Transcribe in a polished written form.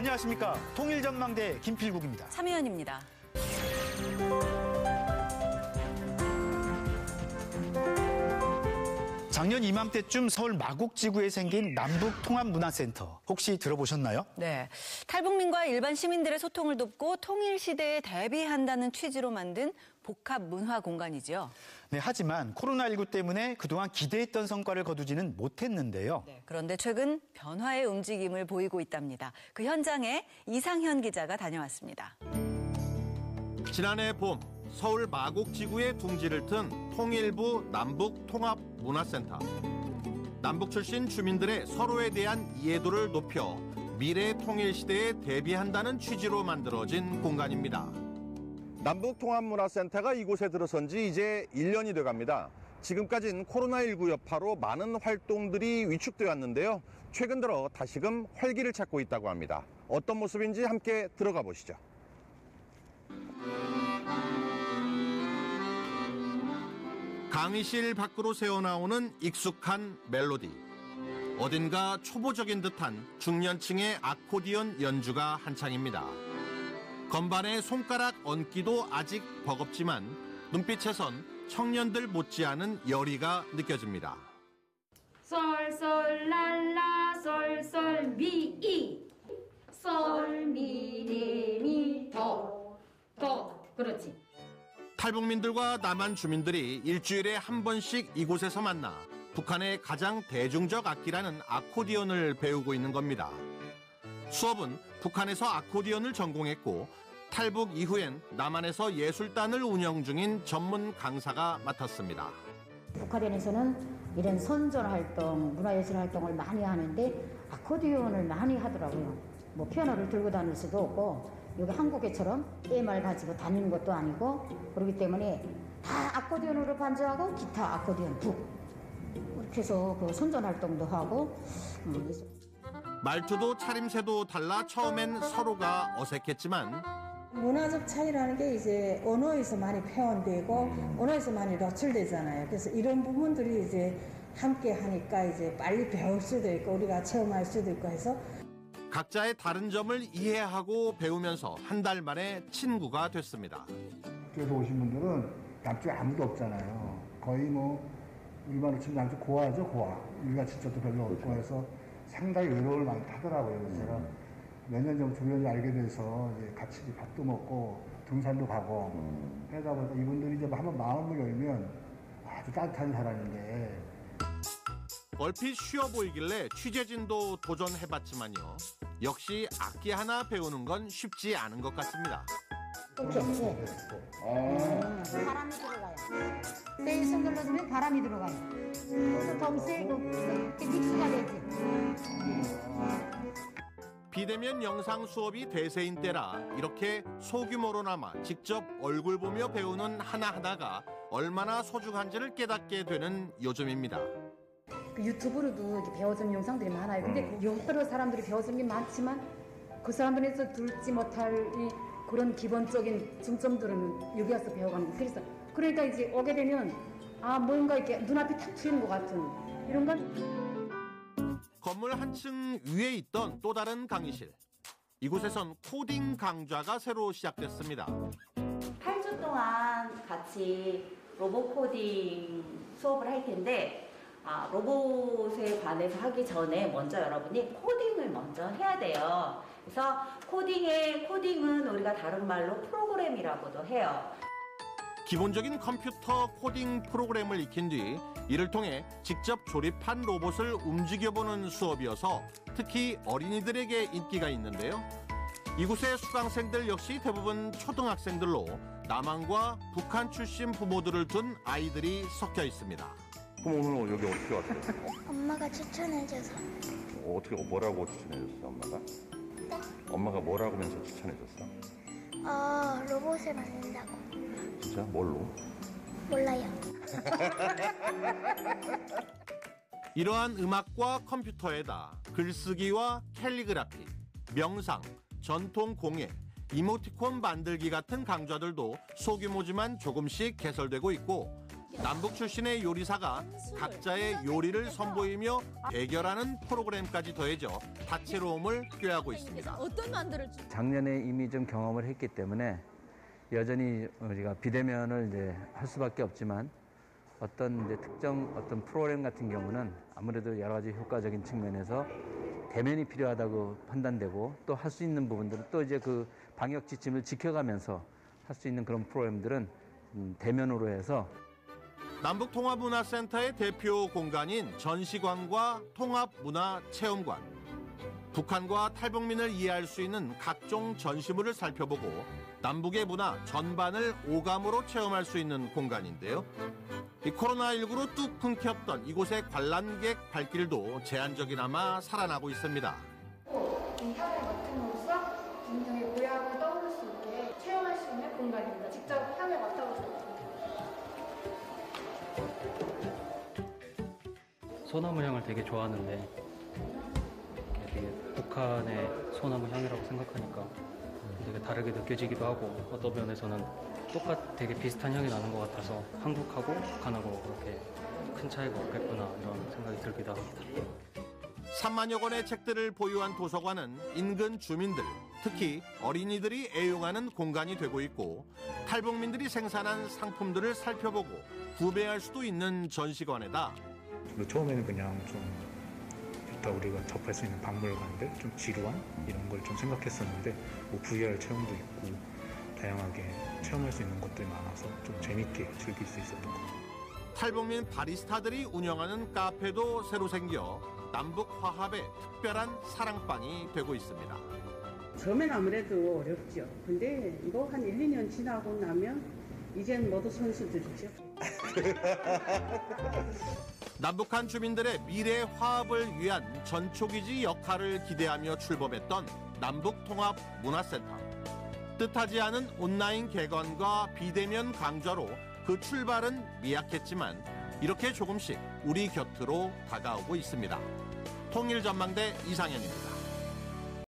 안녕하십니까. 통일전망대 김필국입니다. 참여연입니다. 작년 이맘때쯤 서울 마곡지구에 생긴 남북통합문화센터 혹시 들어보셨나요? 네, 탈북민과 일반 시민들의 소통을 돕고 통일시대에 대비한다는 취지로 만든 복합문화공간이죠. 네, 하지만 코로나19 때문에 그동안 기대했던 성과를 거두지는 못했는데요. 네, 그런데 최근 변화의 움직임을 보이고 있답니다. 그 현장에 이상현 기자가 다녀왔습니다. 지난해 봄 서울 마곡지구에 둥지를 튼 통일부 남북통합문화센터. 남북 출신 주민들의 서로에 대한 이해도를 높여 미래 통일시대에 대비한다는 취지로 만들어진 공간입니다. 남북통합문화센터가 이곳에 들어선 지 이제 1년이 돼갑니다. 지금까지는 코로나19 여파로 많은 활동들이 위축되어 왔는데요. 최근 들어 다시금 활기를 찾고 있다고 합니다. 어떤 모습인지 함께 들어가 보시죠. 강의실 밖으로 새어나오는 익숙한 멜로디. 어딘가 초보적인 듯한 중년층의 아코디언 연주가 한창입니다. 건반에 손가락 얹기도 아직 버겁지만 눈빛에선 청년들 못지않은 열의가 느껴집니다. 솔솔랄라 솔솔미이 솔미레미 도 그렇지. 탈북민들과 남한 주민들이 일주일에 한 번씩 이곳에서 만나 북한의 가장 대중적 악기라는 아코디언을 배우고 있는 겁니다. 수업은 북한에서 아코디언을 전공했고 탈북 이후엔 남한에서 예술단을 운영 중인 전문 강사가 맡았습니다. 북한에서는 이런 선전 활동, 문화예술 활동을 많이 하는데 아코디언을 많이 하더라고요. 뭐 피아노를 들고 다닐 수도 없고 여기 한국에처럼 떼말 가지고 다니는 것도 아니고 그렇기 때문에 다 아코디언으로 반주하고 기타, 아코디언, 북 이렇게 해서 그 선전 활동도 하고 말투도 차림새도 달라 처음엔 서로가 어색했지만 문화적 차이라는 게 이제 언어에서 많이 표현되고 언어에서 많이 노출되잖아요. 그래서 이런 부분들이 이제 함께 하니까 이제 빨리 배울 수도 있고 우리가 체험할 수도 있고 해서 각자의 다른 점을 이해하고 배우면서 한 달 만에 친구가 됐습니다. 학교에서 오신 분들은 남쪽에 아무도 없잖아요. 거의 뭐 일반으로 치면 남쪽 고아죠, 고아. 일가 친척도 별로 없고 해서 상당히 외로움을 많이 타더라고요. 그래서 제가 몇 년 전부터 우연히 알게 돼서 이제 같이 밥도 먹고 등산도 가고 하다 보니까 이분들이 이제 한번 마음을 열면 아주 따뜻한 사람인데 얼핏 쉬워 보이길래 취재진도 도전해봤지만요. 역시 악기 하나 배우는 건 쉽지 않은 것 같습니다. 이렇게 바람이 들어가요. 세게 손 눌러주면 바람이 들어가요. 그래서 더 세고 이렇게 믹스가 되지. 비대면 영상 수업이 대세인 때라 이렇게 소규모로나마 직접 얼굴 보며 배우는 하나하나가 얼마나 소중한지를 깨닫게 되는 요즘입니다. 그 유튜브로도 이렇게 배워주는 영상들이 많아요. 근데 여러 사람들이 배워주는 게 많지만 그 사람들에서 들지 못할 이 그런 기본적인 중점들은 여기 와서 배워가는 거예요. 그러니까 이제 오게 되면 아 뭔가 이렇게 눈앞이 탁 트이는 것 같은 이런 건. 건물 한층 위에 있던 또 다른 강의실. 이곳에선 코딩 강좌가 새로 시작됐습니다. 8주 동안 같이 로봇 코딩 수업을 할 텐데 로봇에 관해서 하기 전에 먼저 여러분이 코딩을 먼저 해야 돼요. 그래서 코딩은 우리가 다른 말로 프로그램이라고도 해요. 기본적인 컴퓨터 코딩 프로그램을 익힌 뒤 이를 통해 직접 조립한 로봇을 움직여보는 수업이어서 특히 어린이들에게 인기가 있는데요. 이곳의 수강생들 역시 대부분 초등학생들로 남한과 북한 출신 부모들을 둔 아이들이 섞여 있습니다. 그럼 오늘 여기 어떻게 왔어요? 엄마가 추천해줘서. 어떻게 뭐라고 추천해줬어, 엄마가? 네? 엄마가 뭐라고 하면서 추천해줬어? 로봇을 만든다고. 진짜? 뭘로? 몰라요. 이러한 음악과 컴퓨터에다 글쓰기와 캘리그라피, 명상, 전통 공예, 이모티콘 만들기 같은 강좌들도 소규모지만 조금씩 개설되고 있고 남북 출신의 요리사가 각자의 요리를 선보이며 대결하는 프로그램까지 더해져 다채로움을 꾀하고 있습니다. 어떤 만두를 작년에 이미 좀 경험을 했기 때문에 여전히 우리가 비대면을 이제 할 수밖에 없지만 어떤 이제 특정 어떤 프로그램 같은 경우는 아무래도 여러 가지 효과적인 측면에서 대면이 필요하다고 판단되고 또 할 수 있는 부분들은 또 이제 그 방역 지침을 지켜가면서 할 수 있는 그런 프로그램들은 대면으로 해서 남북통합문화센터의 대표 공간인 전시관과 통합문화체험관. 북한과 탈북민을 이해할 수 있는 각종 전시물을 살펴보고 남북의 문화 전반을 오감으로 체험할 수 있는 공간인데요. 이 코로나19로 뚝 끊겼던 이곳의 관람객 발길도 제한적이나마 살아나고 있습니다. 이 향을 맡음으로써 분명히 고향을 떠올릴 수 있게 체험할 수 있는 공간입니다. 직접 향을 맡아보세요. 소나무 향을 되게 좋아하는데 되게 북한의 소나무 향이라고 생각하니까 되게 다르게 느껴지기도 하고 어떤 면에서는 되게 비슷한 향이 나는 것 같아서 한국하고 북한하고 그렇게 큰 차이가 없겠구나 이런 생각이 들기도 합니다. 3만여 권의 책들을 보유한 도서관은 인근 주민들, 특히 어린이들이 애용하는 공간이 되고 있고 탈북민들이 생산한 상품들을 살펴보고 구매할 수도 있는 전시관에다 처음에는 그냥 좀 일단 우리가 접할 수 있는 박물관들, 좀 지루한 이런 걸 좀 생각했었는데 뭐 VR 체험도 있고 다양하게 체험할 수 있는 것들이 많아서 좀 재밌게 즐길 수 있었던 것 같아요. 탈북민 바리스타들이 운영하는 카페도 새로 생겨 남북 화합의 특별한 사랑방이 되고 있습니다. 처음엔 아무래도 어렵죠. 근데 이거 한 1, 2년 지나고 나면 이젠 모두 선수들이죠. 남북한 주민들의 미래 화합을 위한 전초기지 역할을 기대하며 출범했던 남북통합문화센터. 뜻하지 않은 온라인 개관과 비대면 강좌로 그 출발은 미약했지만 이렇게 조금씩 우리 곁으로 다가오고 있습니다. 통일전망대 이상현입니다.